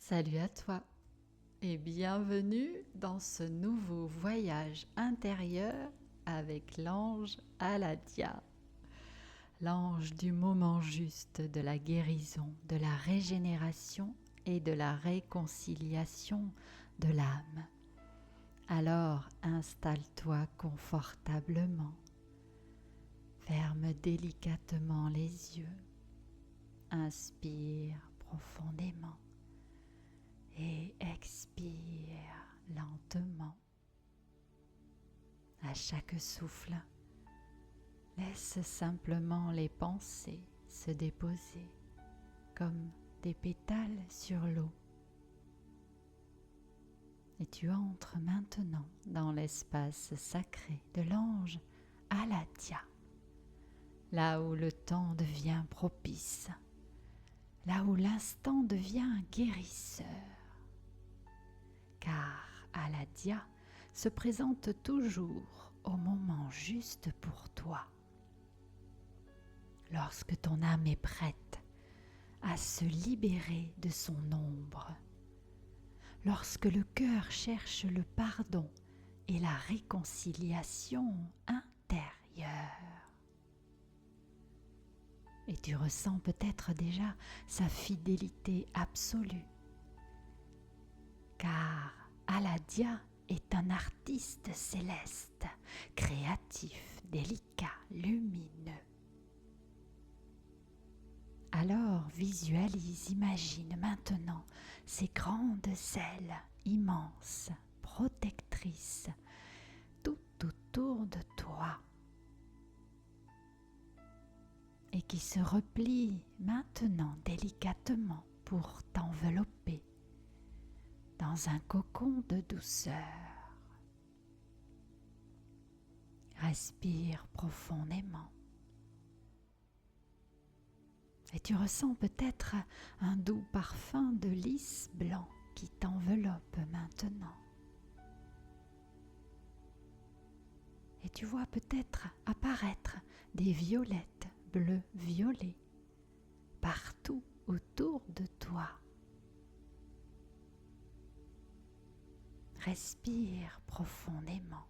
Salut à toi et bienvenue dans ce nouveau voyage intérieur avec l'ange Aladia, l'ange du moment juste, de la guérison, de la régénération et de la réconciliation de l'âme. Alors installe-toi confortablement, ferme délicatement les yeux, inspire profondément et expire lentement. À chaque souffle, laisse simplement les pensées se déposer comme des pétales sur l'eau. Et tu entres maintenant dans l'espace sacré de l'ange Aladia, là où le temps devient propice, là où l'instant devient guérisseur. Car Aladia se présente toujours au moment juste pour toi. Lorsque ton âme est prête à se libérer de son ombre, lorsque le cœur cherche le pardon et la réconciliation intérieure. Et tu ressens peut-être déjà sa fidélité absolue. Car Aladia est un artiste céleste, créatif, délicat, lumineux. Alors visualise, imagine maintenant ces grandes ailes immenses, protectrices, tout autour de toi et qui se replient maintenant délicatement pour t'envelopper dans un cocon de douceur. Respire profondément. Et tu ressens peut-être un doux parfum de lys blanc qui t'enveloppe maintenant. Et tu vois peut-être apparaître des violettes bleu-violet partout autour de toi. Respire profondément.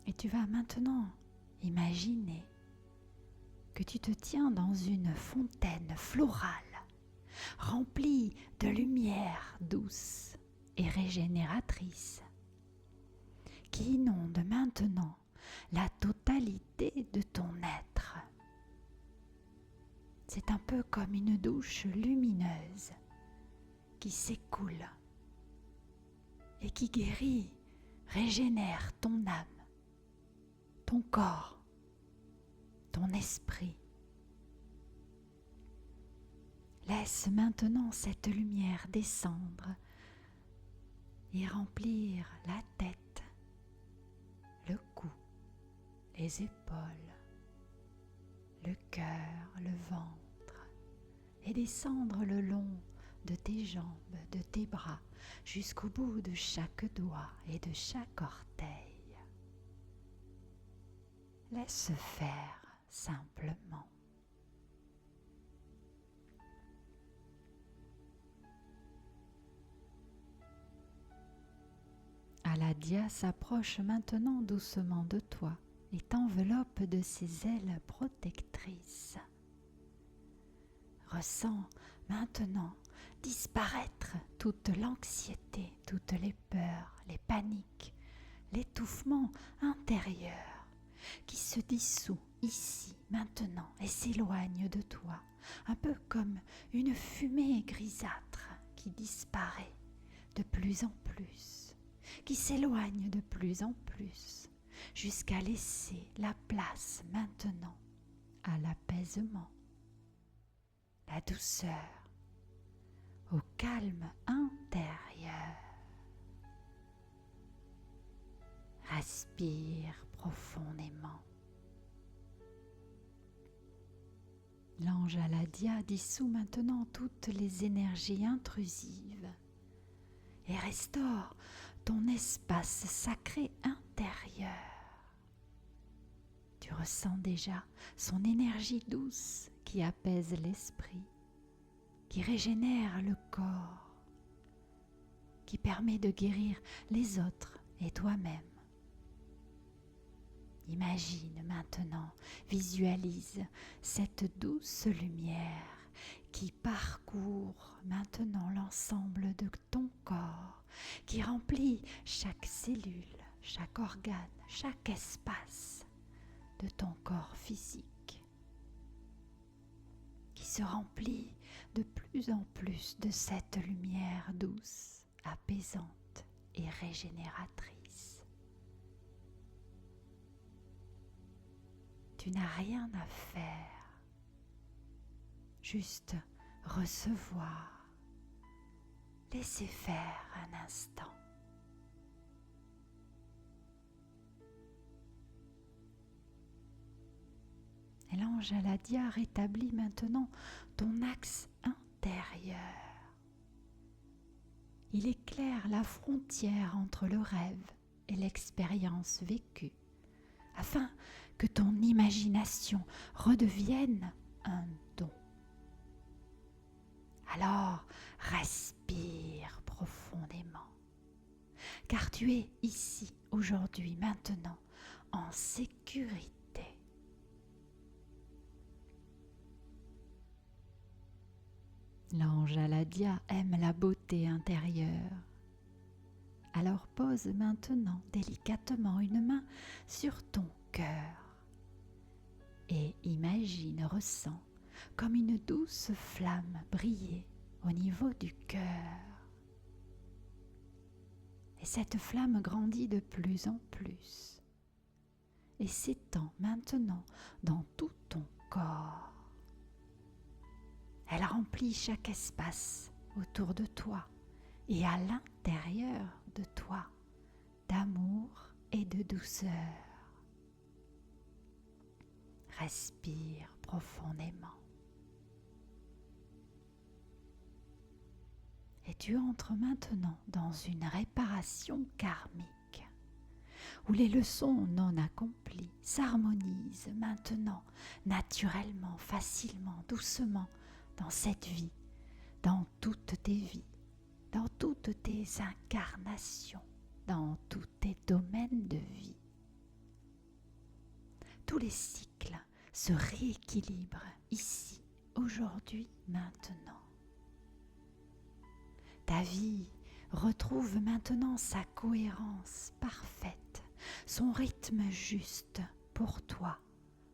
Et tu vas maintenant imaginer que tu te tiens dans une fontaine florale remplie de lumière douce et régénératrice qui inonde maintenant la totalité de ton être. C'est un peu comme une douche lumineuse qui s'écoule et qui guérit, régénère ton âme, ton corps, ton esprit. Laisse maintenant cette lumière descendre et remplir la tête, le cou, les épaules, le cœur, le ventre, et descendre le long de tes jambes, de tes bras, jusqu'au bout de chaque doigt et de chaque orteil. Laisse faire simplement. Aladia s'approche maintenant doucement de toi et t'enveloppe de ses ailes protectrices. Ressens maintenant disparaître toute l'anxiété, toutes les peurs, les paniques, l'étouffement intérieur qui se dissout ici, maintenant, et s'éloigne de toi, un peu comme une fumée grisâtre qui disparaît de plus en plus, qui s'éloigne de plus en plus, jusqu'à laisser la place maintenant à l'apaisement, la douceur, au calme intérieur. Respire profondément. L'ange Aladia dissout maintenant toutes les énergies intrusives et restaure ton espace sacré intérieur. Tu ressens déjà son énergie douce qui apaise l'esprit, qui régénère le corps, qui permet de guérir les autres et toi-même. Imagine maintenant, visualise cette douce lumière qui parcourt maintenant l'ensemble de ton corps, qui remplit chaque cellule, chaque organe, chaque espace de ton corps physique, qui se remplit de plus en plus de cette lumière douce, apaisante et régénératrice. Tu n'as rien à faire, juste recevoir, laisser faire un instant. Et l'ange Aladia rétablit maintenant ton axe intérieur. Il éclaire la frontière entre le rêve et l'expérience vécue, afin que ton imagination redevienne un don. Alors, respire profondément, car tu es ici, aujourd'hui, maintenant, en sécurité. L'ange Aladia aime la beauté intérieure. Alors pose maintenant délicatement une main sur ton cœur et imagine, ressens comme une douce flamme briller au niveau du cœur. Et cette flamme grandit de plus en plus et s'étend maintenant dans tout ton corps. Elle remplit chaque espace autour de toi et à l'intérieur de toi d'amour et de douceur. Respire profondément. Et tu entres maintenant dans une réparation karmique où les leçons non accomplies s'harmonisent maintenant, naturellement, facilement, doucement, dans cette vie, dans toutes tes vies, dans toutes tes incarnations, dans tous tes domaines de vie. Tous les cycles se rééquilibrent ici, aujourd'hui, maintenant. Ta vie retrouve maintenant sa cohérence parfaite, son rythme juste pour toi,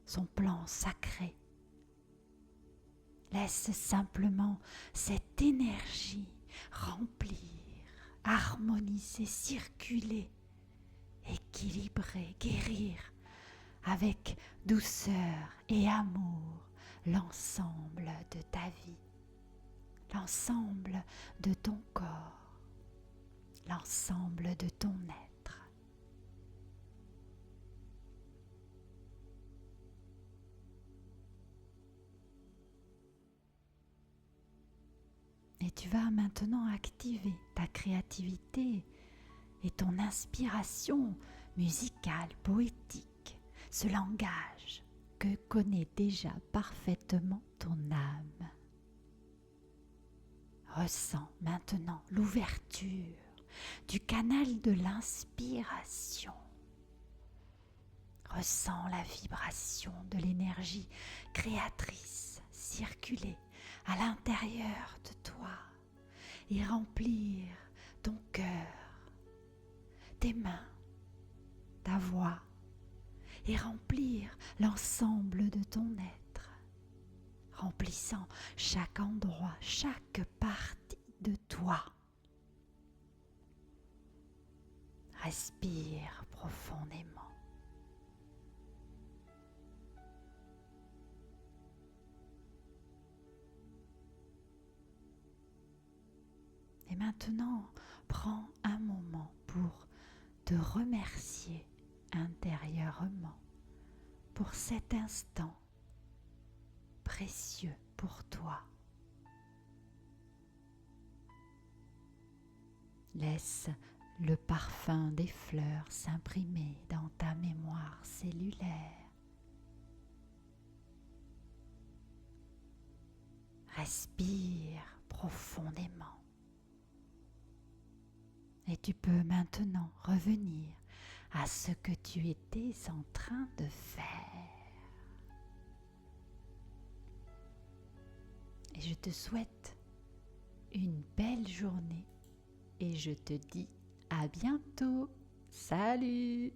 son plan sacré. Laisse simplement cette énergie remplir, harmoniser, circuler, équilibrer, guérir avec douceur et amour l'ensemble de ta vie, l'ensemble de ton corps, l'ensemble de ton être. Et tu vas maintenant activer ta créativité et ton inspiration musicale, poétique, ce langage que connaît déjà parfaitement ton âme. Ressens maintenant l'ouverture du canal de l'inspiration. Ressens la vibration de l'énergie créatrice circuler à l'intérieur de toi et remplir ton cœur, tes mains, ta voix et remplir l'ensemble de ton être, remplissant chaque endroit, chaque partie de toi. Respire profondément. Et maintenant, prends un moment pour te remercier intérieurement pour cet instant précieux pour toi. Laisse le parfum des fleurs s'imprimer dans ta mémoire cellulaire Respire profondément. Et tu peux maintenant revenir à ce que tu étais en train de faire. Et je te souhaite une belle journée et je te dis à bientôt. Salut!